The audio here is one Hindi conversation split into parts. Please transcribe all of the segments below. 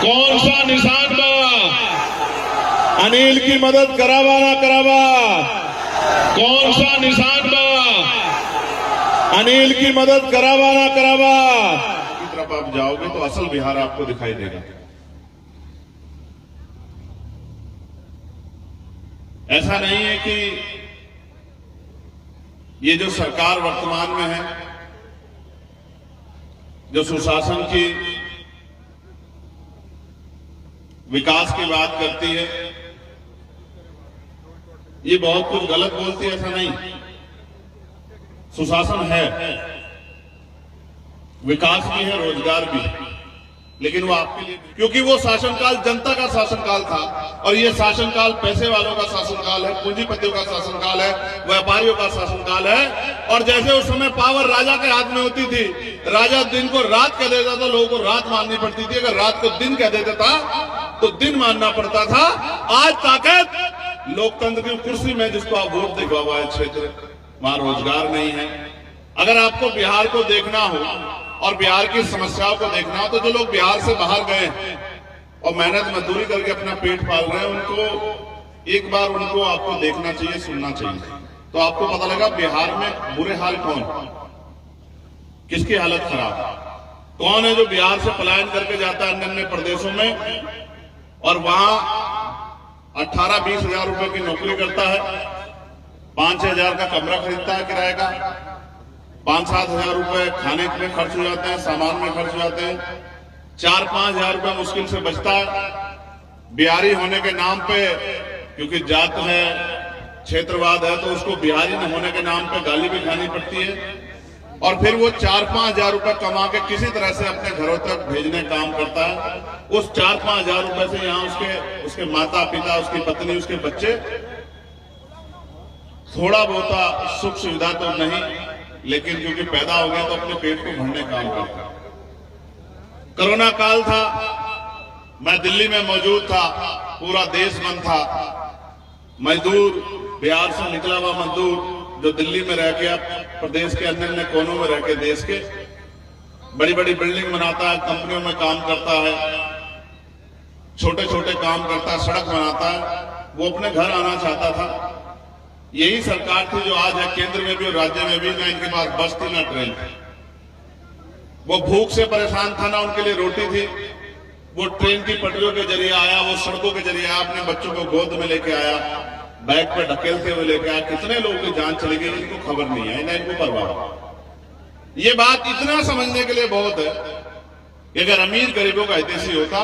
कौन सा निशान बा? अनिल की मदद करावा ना करावा? कौन सा निशान बा? अनिल की मदद करावा ना करावा? की तरफ आप जाओगे तो असल बिहार आपको दिखाई देगा। ऐसा नहीं है कि ये जो सरकार वर्तमान में है, जो सुशासन की विकास की बात करती है, ये बहुत कुछ गलत बोलती है, ऐसा नहीं। सुशासन है, विकास भी है, रोजगार भी है, लेकिन वो आपके लिए, क्योंकि वो शासनकाल जनता का शासनकाल था और ये शासनकाल पैसे वालों का शासनकाल है, पूंजीपतियों का शासनकाल है, व्यापारियों का शासनकाल है। और जैसे उस समय पावर राजा के हाथ में होती थी, राजा दिन को रात कह देता था, लोगों को रात माननी पड़ती थी, अगर रात को दिन कह देता था तो दिन मानना पड़ता था। आज ताकत लोकतंत्र की कुर्सी में, जिसको आप वोट दिखवा हुआ है क्षेत्र, वहां रोजगार नहीं है। अगर आपको बिहार को देखना हो और बिहार की समस्याओं को देखना हो, तो जो लोग बिहार से बाहर गए और मेहनत मजदूरी करके अपना पेट पाल रहे हैं, उनको एक बार उनको आपको देखना चाहिए, सुनना चाहिए, तो आपको पता लगा बिहार में बुरे हाल कौन, किसकी हालत खराब, कौन है जो बिहार से पलायन करके जाता है अन्य अन्य प्रदेशों में और वहां 18-20 हजार रुपए की नौकरी करता है, 5-6 हजार का कमरा खरीदता है किराए का, 5-7 हजार रुपए खाने में खर्च हो जाते हैं, सामान में खर्च हो जाते हैं, 4-5 हजार रुपए मुश्किल से बचता है। बिहारी होने के नाम पे, क्योंकि जात है, क्षेत्रवाद है, तो उसको बिहारी न होने के नाम पे गाली भी खानी पड़ती है। और फिर वो 4-5 हजार रुपए कमा के किसी तरह से अपने घरों तक भेजने काम करता है। उस 4-5 हजार रुपए से यहाँ उसके माता पिता, उसकी पत्नी, उसके बच्चे थोड़ा बहुत सुख सुविधा तो नहीं, लेकिन क्योंकि पैदा हो गया तो अपने पेट को भरने काम करता है। कोरोना काल था, मैं दिल्ली में मौजूद था, पूरा देश बंद था। मजदूर, बिहार से निकला हुआ मजदूर जो दिल्ली में रह के, प्रदेश के अन्य अन्य कोनों में रह के, देश के बड़ी बड़ी बिल्डिंग बनाता है, कंपनियों में काम करता है, छोटे छोटे काम करता है, सड़क बनाता है, वो अपने घर आना चाहता था। यही सरकार थी जो आज है केंद्र में भी और राज्य में भी, ना इनके पास बस थी ना ट्रेन थी। वो भूख से परेशान था, ना उनके लिए रोटी थी। वो ट्रेन की पटरियों के जरिए आया, वो सड़कों के जरिए आया, अपने बच्चों को गोद में लेके आया, बैग पर ढकेलते हुए लेके आया। कितने लोगों की जान चली गई इनको खबर नहीं है, ना इनको परवाह। ये बात इतना समझने के लिए बहुत है कि अगर अमीर गरीबों का हितैषी होता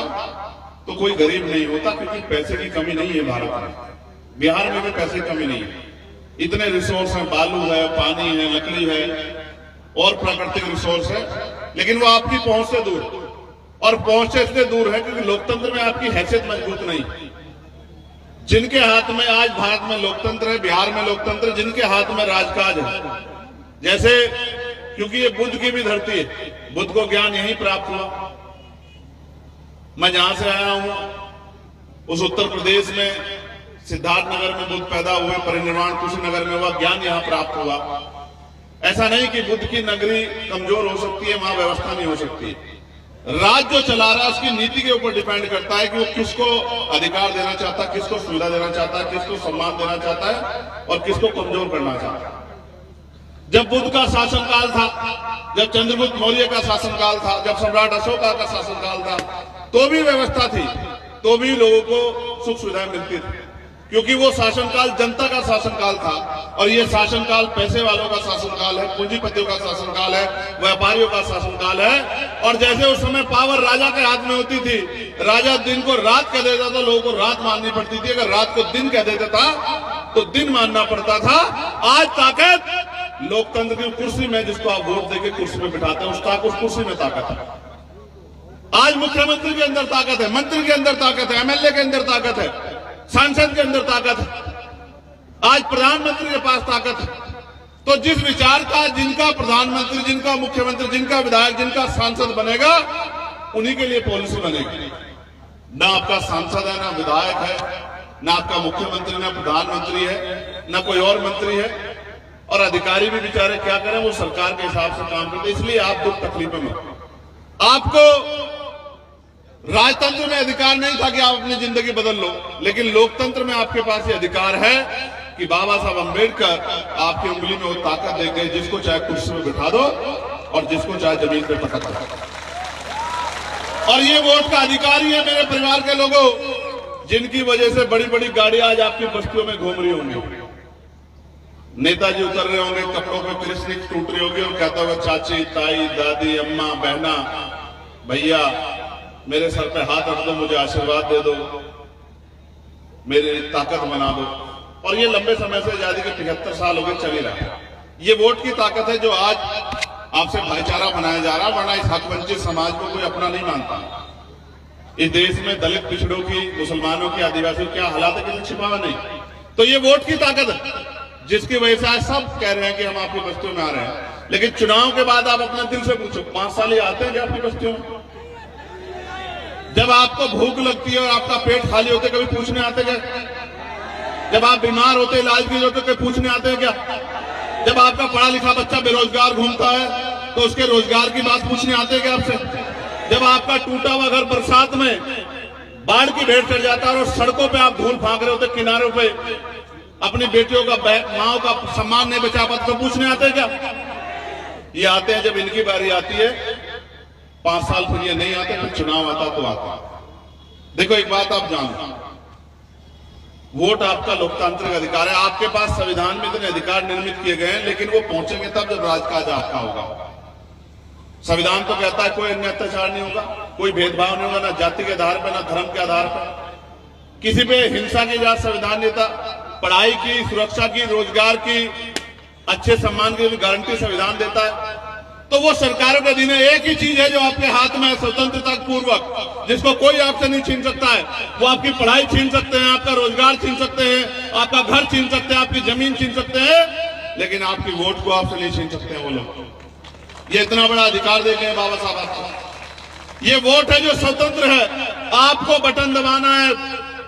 तो कोई गरीब नहीं होता, क्योंकि पैसे की कमी नहीं है भारत में। बिहार में भी पैसे की कमी नहीं है, इतने रिसोर्स हैं, बालू है, पानी है, लकड़ी है और प्राकृतिक रिसोर्स है, लेकिन वो आपकी पहुंच से दूर, और पहुंच से इसलिए दूर है क्योंकि लोकतंत्र में आपकी हैसियत मजबूत नहीं। जिनके हाथ में आज भारत में लोकतंत्र है, बिहार में लोकतंत्र, जिनके हाथ में राजकाज है, जैसे, क्योंकि ये बुद्ध की भी धरती है, बुद्ध को ज्ञान यहीं प्राप्त हुआ। मैं जहां से आया हूं उस उत्तर प्रदेश में सिद्धार्थनगर में बुद्ध पैदा हुए, परिनिर्वाण कुशीनगर में हुआ, ज्ञान यहां प्राप्त हुआ। ऐसा नहीं कि बुद्ध की नगरी कमजोर हो सकती है, वहां व्यवस्था नहीं हो सकती। राज्य जो चला रहा है उसकी नीति के ऊपर डिपेंड करता है कि वो किसको अधिकार देना चाहता है, किसको सुविधा देना चाहता है, किसको सम्मान देना चाहता है और किसको कमजोर करना चाहता है। जब बुद्ध का शासनकाल था, जब चंद्रगुप्त मौर्य का शासनकाल था, जब सम्राट अशोका का शासनकाल था, तो भी व्यवस्था थी, तो भी लोगों को सुख सुविधाएं मिलती थी, क्योंकि वो शासनकाल जनता का शासनकाल था और ये शासनकाल पैसे वालों का शासनकाल है, पूंजीपतियों का शासनकाल है, व्यापारियों का शासनकाल है। और जैसे उस समय पावर राजा के हाथ में होती थी, राजा दिन को रात कह देता था, लोगों को रात माननी पड़ती थी, अगर रात को दिन कह देता था तो दिन मानना पड़ता था। आज ताकत लोकतंत्र की कुर्सी में, जिसको आप वोट देके कुर्सी में बिठाते हैं, उस कुर्सी में ताकत है। आज मुख्यमंत्री के अंदर ताकत है, मंत्री के अंदर ताकत है, एमएलए के अंदर ताकत है, सांसद के अंदर ताकत है, आज प्रधानमंत्री के पास ताकत है। तो जिस विचार का, जिनका प्रधानमंत्री, जिनका मुख्यमंत्री, जिनका विधायक, जिनका सांसद बनेगा, उन्हीं के लिए पॉलिसी बनेगी। ना आपका सांसद है, ना विधायक है, ना आपका मुख्यमंत्री, ना प्रधानमंत्री है, ना कोई और मंत्री है। और अधिकारी भी बेचारे क्या करें, वो सरकार के हिसाब से काम करते, इसलिए आप दुख तकलीफों में। आपको राजतंत्र में अधिकार नहीं था कि आप अपनी जिंदगी बदल लो, लेकिन लोकतंत्र में आपके पास ये अधिकार है कि बाबा साहब अंबेडकर आपकी उंगली में वो ताकत दे गए जिसको चाहे कुर्सी में बिठा दो और जिसको चाहे जमीन पे पटक दो। और ये वोट का अधिकार ही है मेरे परिवार के लोगों, जिनकी वजह से बड़ी बड़ी गाड़ियां आज आपकी बस्तियों में घूम रही होंगी। नेताजी उतर रहे होंगे, कपड़ों पे कृष्ण टूट रही होगी और कहता होगा चाची, ताई, दादी, अम्मा, बहना, भैया मेरे सर पे हाथ रख दो, मुझे आशीर्वाद दे दो, मेरी ताकत बना दो। और ये लंबे समय से आजादी के 75 साल हो गए चल ही रहा है। ये वोट की ताकत है जो आज आपसे भाईचारा बनाया जा रहा है, वरना इस हकवंचित समाज को कोई अपना नहीं मानता। इस देश में दलित पिछड़ों की, मुसलमानों की, आदिवासियों क्या हालात है किसी छिपावा नहीं। तो ये वोट की ताकत है जिसकी वजह से आज सब कह रहे हैं कि हम आपकी बस्तियों में आ रहे हैं। लेकिन चुनाव के बाद आप अपने दिल से पूछो, 5 साल ही आते हैं क्या आपकी बस्तियों में? जब आपको भूख लगती है और आपका पेट खाली होते कभी पूछने आते क्या? जब आप बीमार होते, इलाज की जरूरत कभी पूछने आते हैं क्या? जब आपका पढ़ा लिखा बच्चा बेरोजगार घूमता है तो उसके रोजगार की बात पूछने आते हैं क्या आपसे? जब आपका टूटा हुआ घर बरसात में बाढ़ की भेंट चढ़ जाता है और सड़कों पे आप धूल फांक रहे होते, किनारों पे अपनी बेटियों का, माओ का सम्मान नहीं बचा पाते, तो पूछने आते हैं क्या? ये आते हैं जब इनकी बारी आती है। 5 साल फिर ये नहीं आते, फिर चुनाव आता तो आता। देखो एक बात आप जानो, वोट आपका लोकतांत्रिक अधिकार है। आपके पास संविधान में इतने अधिकार निर्मित किए गए हैं, लेकिन वो पहुंचेंगे तब जब राजकाज आपका होगा। संविधान तो कहता है कोई अन्य अत्याचार नहीं होगा, कोई भेदभाव नहीं होगा, ना जाति के आधार पर, ना धर्म के आधार पर, किसी पे हिंसा की इजाजत संविधान देता। पढ़ाई की, सुरक्षा की, रोजगार की, अच्छे सम्मान की गारंटी संविधान देता है। तो वो सरकारों के अधीन है। एक ही चीज है जो आपके हाथ में है स्वतंत्रता पूर्वक, जिसको कोई आपसे नहीं छीन सकता है। वो आपकी पढ़ाई छीन सकते हैं, आपका रोजगार छीन सकते हैं, आपका घर छीन सकते हैं, आपकी जमीन छीन सकते हैं, लेकिन आपकी वोट को आपसे नहीं छीन सकते हैं वो लोग। ये इतना बड़ा अधिकार दे गए बाबा साहब आपको। ये वोट है जो स्वतंत्र है। आपको बटन दबाना है,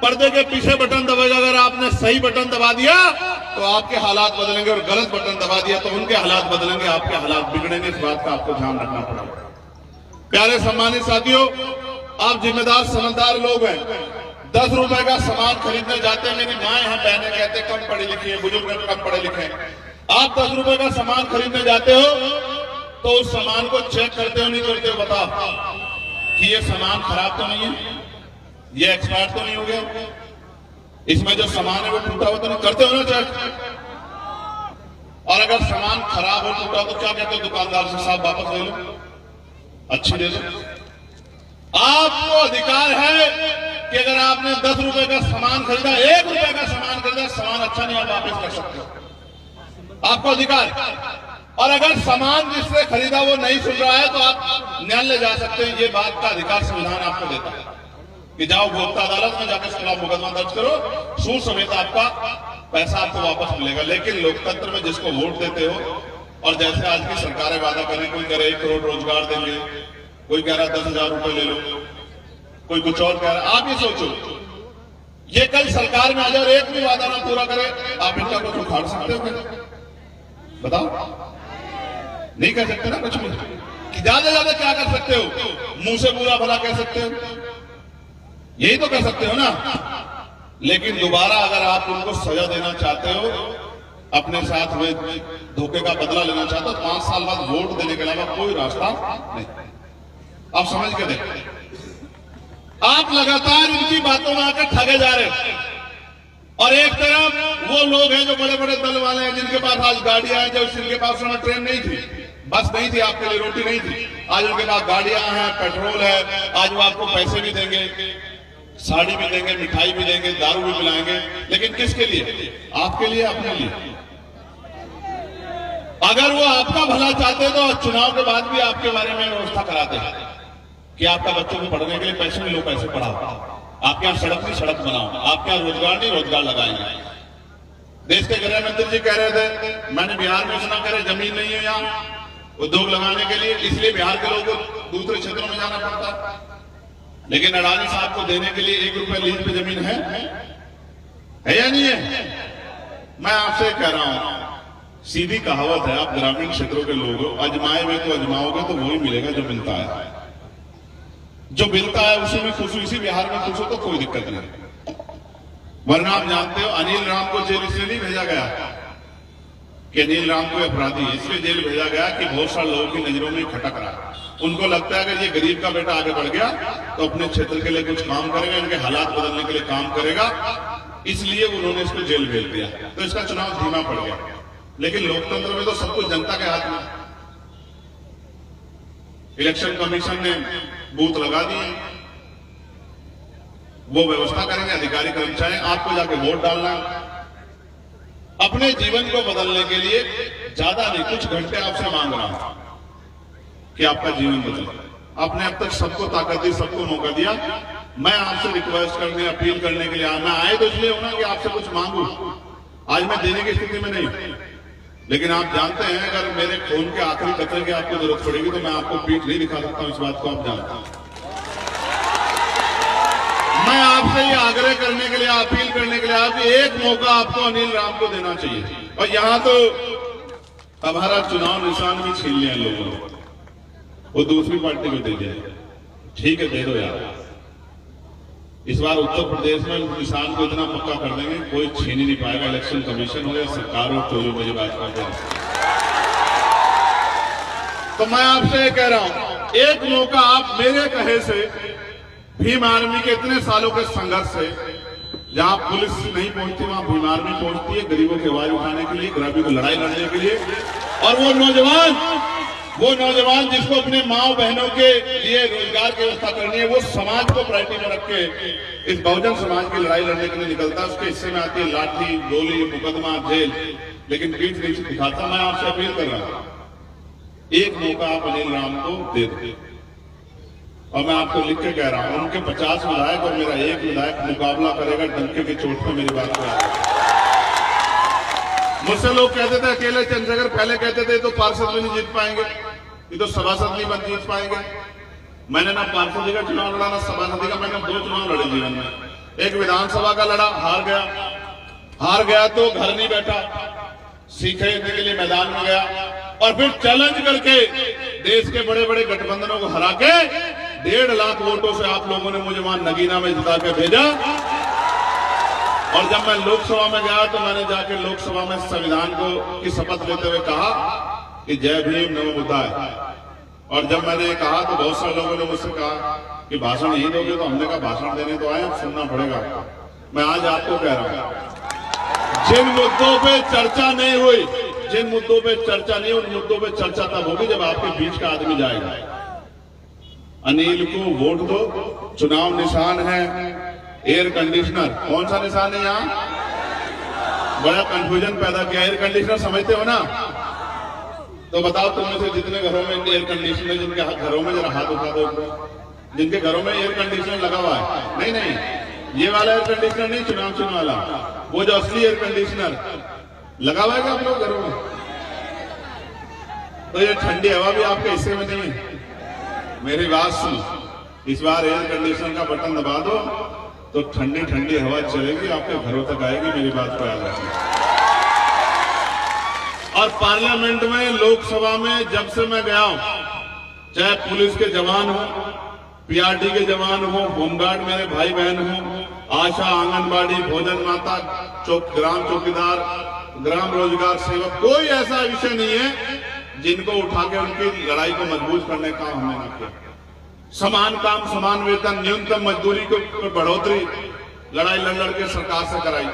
पर्दे के पीछे बटन दबाएगा। अगर आपने सही बटन दबा दिया तो आपके हालात बदलेंगे, और गलत बटन दबा दिया तो उनके हालात बदलेंगे, आपके हालात बिगड़ेंगे। इस बात का आपको ध्यान रखना पड़ेगा। प्यारे सम्मानित साथियों, आप जिम्मेदार समझदार लोग हैं। 10 रुपए का सामान खरीदने जाते हैं, मेरी माए हैं, बहनें कहते हैं कम पढ़े लिखे हैं, बुजुर्ग कम पढ़े लिखे हैं। आप 10 रुपए का सामान खरीदने जाते हो तो उस सामान को चेक करते हो नहीं करते हो? बताओ कि ये सामान खराब तो नहीं है, ये एक्सपायर तो नहीं हो गया, इसमें जो सामान है वो टूटा हुआ तो नहीं? करते हो ना चेक? और अगर सामान खराब हो, टूटा, तो क्या कहते हो दुकानदार से? साहब वापस ले लो, अच्छी दे लो। आपको अधिकार है कि अगर आपने 10 रुपए का सामान खरीदा, 1 रुपए का सामान खरीदा, सामान अच्छा नहीं, आप वापस कर सकते हो, आपको अधिकार। और अगर सामान जिससे खरीदा वो नहीं सुन रहा है तो आप न्यायालय जा सकते हैं। ये बात का अधिकार संविधान आपको देता है कि जाओ उपभोक्ता अदालत में जाकर खिलाफ मुकदमा दर्ज करो, सूद समेत आपका पैसा आपको वापस मिलेगा। लेकिन लोकतंत्र में जिसको वोट देते हो, और जैसे आज की सरकारें वादा करें, कोई कह रहे 1 करोड़ रोजगार देंगे, कोई कह रहा 10,000 रुपए ले लो, कोई कुछ और कह रहा। आप ये सोचो, ये कल सरकार में आ जाए और एक भी वादा ना पूरा करे, आप इनका कुछ उखाड़ सकते हो क्या? बताओ, नहीं कह सकते ना कुछ भी। कि ज्यादा ज्यादा क्या कर सकते हो? मुंह से बुरा भला कह सकते हो, यही तो कह सकते हो ना। लेकिन दोबारा अगर आप उनको सजा देना चाहते हो, अपने साथ हुए धोखे का बदला लेना चाहते हो, 5 साल बाद वोट देने के अलावा कोई रास्ता नहीं। आप समझ के देखो, आप लगातार इनकी बातों में आकर ठगे जा रहे हैं। और एक तरफ वो लोग हैं जो बड़े बड़े दल वाले हैं, जिनके पास आज गाड़ियां हैं, जब जिनके पास समय ट्रेन नहीं थी, बस नहीं थी, आपके लिए रोटी नहीं थी, आज उनके पास गाड़ियां हैं, पेट्रोल है, आज वो आपको पैसे भी देंगे, साड़ी भी देंगे, मिठाई भी देंगे, दारू भी पिलाएंगे। लेकिन किसके लिए? आपके लिए, अपने लिए। अगर वो आपका भला चाहते तो चुनाव के बाद भी आपके बारे में व्यवस्था कराते हैं कि आपका बच्चों को पढ़ने के लिए पैसे नहीं लो, पैसे पढ़ाओ, आपके यहाँ सड़क नहीं सड़क बनाओ, आपके यहाँ रोजगार नहीं रोजगार लगाएंगे। देश के गृह मंत्री जी कह रहे थे, मैंने बिहार में सुना कह रहे जमीन नहीं है यहाँ उद्योग लगाने के लिए, इसलिए बिहार के लोगों को दूसरे क्षेत्रों में जाना पड़ता है। लेकिन अडानी साहब को देने के लिए 1 रुपया लीज पे जमीन है या नहीं है? मैं आपसे कह रहा हूं, सीधी कहावत है, आप ग्रामीण क्षेत्रों के लोग हो, अजमाए हुए तो अजमाओगे तो वही मिलेगा जो मिलता है। जो मिलता है उसी में खुश हो, इसी बिहार में खुश हो तो कोई दिक्कत नहीं। वरना आप जानते हो अनिल राम को जेल इसलिए नहीं भेजा गया कि अनिल राम को अपराधी, इसलिए जेल भेजा गया कि बहुत सारे लोगों की नजरों में खटक रहा है। उनको लगता है कि ये गरीब का बेटा आगे बढ़ गया तो अपने क्षेत्र के लिए कुछ काम करेगा, इनके हालात बदलने के लिए काम करेगा, इसलिए उन्होंने इसको जेल भेज दिया। तो इसका चुनाव धीमा पड़ गया। लेकिन लोकतंत्र में तो सब कुछ जनता के हाथ में। इलेक्शन कमीशन ने बूथ लगा दिए, वो व्यवस्था करेंगे, अधिकारी कर्मचारी, आपको जाके वोट डालना। अपने जीवन को बदलने के लिए ज्यादा नहीं, कुछ घंटे आपसे मांग रहा हूं कि आपका जीवन बदले। आपने अब तक सबको ताकत दी, सबको मौका दिया। मैं आपसे रिक्वेस्ट करने, अपील करने के लिए मैं आए तो इसलिए हूं ना कि आपसे कुछ मांगू। आज मैं देने की स्थिति में नहीं, लेकिन आप जानते हैं अगर मेरे खून के आखिरी कतरे की आपको जरूरत पड़ेगी तो मैं आपको पीठ नहीं दिखा सकता हूं, इस बात को आप जानते हैं। मैं आपसे ये आग्रह करने के लिए, अपील करने के लिए आप एक मौका आपको अनिल राम को देना चाहिए। और यहां तो हमारा चुनाव निशान भी छीन लिया लोगों ने, वो दूसरी पार्टी को दे दिया। ठीक है, दे दो यार। इस बार उत्तर प्रदेश में निशान को इतना पक्का कर देंगे कोई छीन ही नहीं पाएगा, इलेक्शन कमीशन हो या सरकार हो, तो मुझे बात करते हैं। तो मैं आपसे ये कह रहा हूं, एक मौका आप मेरे कहे से, भीम आर्मी के इतने सालों के संघर्ष से, जहां पुलिस नहीं पहुंचती वहां भीम आर्मी पहुंचती है, गरीबों की आवाज उठाने के लिए, गरीबी को लड़ाई लड़ने के लिए। और वो नौजवान जिसको अपने माँ बहनों के लिए रोजगार की व्यवस्था करनी है, वो समाज को प्रायोरिटी में रख के इस बहुजन समाज की लड़ाई लड़ने के लिए निकलता है। उसके हिस्से में आती है लाठी, गोली, मुकदमा, जेल, लेकिन पीठ नहीं दिखाता। मैं आपसे अपील कर रहा हूं, एक मौका आप अनिल राम को दे दो। और मैं आपको लिख के कह रहा हूं, उनके 50 विधायक और मेरा एक विधायक मुकाबला करेगा डंके की चोट पर। मेरी बात को मुझसे लोग कहते थे अकेले चंद्रशेखर, पहले कहते थे तो पार्षद भी नहीं जीत पाएंगे, ये तो सभासद नहीं बन जीत पाएंगे। मैंने ना पार्षदी का चुनाव लड़ा ना सभासदी का, मैंने 2 चुनाव लड़े जीवन में। एक विधानसभा का लड़ा, हार गया तो घर नहीं बैठा, सीखने के लिए मैदान में गया, और फिर चैलेंज करके देश के बड़े बड़े गठबंधनों को हरा के 1.5 लाख वोटों से आप लोगों ने मुझे वहां नगीना में जिता के भेजा। और जब मैं लोकसभा में गया तो मैंने जाके लोकसभा में संविधान को की शपथ लेते हुए कहा कि जय भीम नमो बुद्धाय। और जब मैंने कहा तो बहुत सारे लोगों ने मुझसे कहा कि भाषण नहीं दोगे, तो हमने कहा भाषण देने तो आए, अब सुनना पड़ेगा। मैं आज आपको कह रहा हूं, जिन मुद्दों पे चर्चा नहीं हुई, उन मुद्दों पे चर्चा तब होगी जब आपके बीच का आदमी जाएगा। अनिल को वोट दो। चुनाव निशान है एयर कंडीशनर। कौन सा निशान है? यहां बड़ा कंफ्यूजन पैदा किया। एयर कंडीशनर समझते हो ना? तो बताओ तुम में से जितने घरों में एयर कंडीशनर, जिनके घरों में जरा हाथ उठा दो, जिनके घरों में एयर कंडीशनर लगा हुआ है। नहीं, ये वाला एयर कंडीशनर नहीं, चुनाव चिन्ह वाला, वो जो असली एयर कंडीशनर लगा हुआ है आप लोग घरों में। तो ये ठंडी हवा भी आपके हिस्से में नहीं है। मेरी बात सुन, इस बार एयर कंडीशनर का बटन दबा दो तो ठंडी ठंडी हवा चलेगी, आपके घरों तक आएगी। मेरी बात को याद रखिए। और पार्लियामेंट में, लोकसभा में जब से मैं गया हूं, चाहे पुलिस के जवान हो, पीआरटी के जवान हो, होमगार्ड मेरे भाई बहन हो, आशा, आंगनबाड़ी, भोजन माता, ग्राम चौकीदार, ग्राम रोजगार सेवक, कोई ऐसा विषय नहीं है जिनको उठा के उनकी लड़ाई को मजबूत करने का हमने न किया। समान काम समान वेतन, न्यूनतम मजदूरी को बढ़ोतरी लड़ाई लड़ के सरकार से कराई।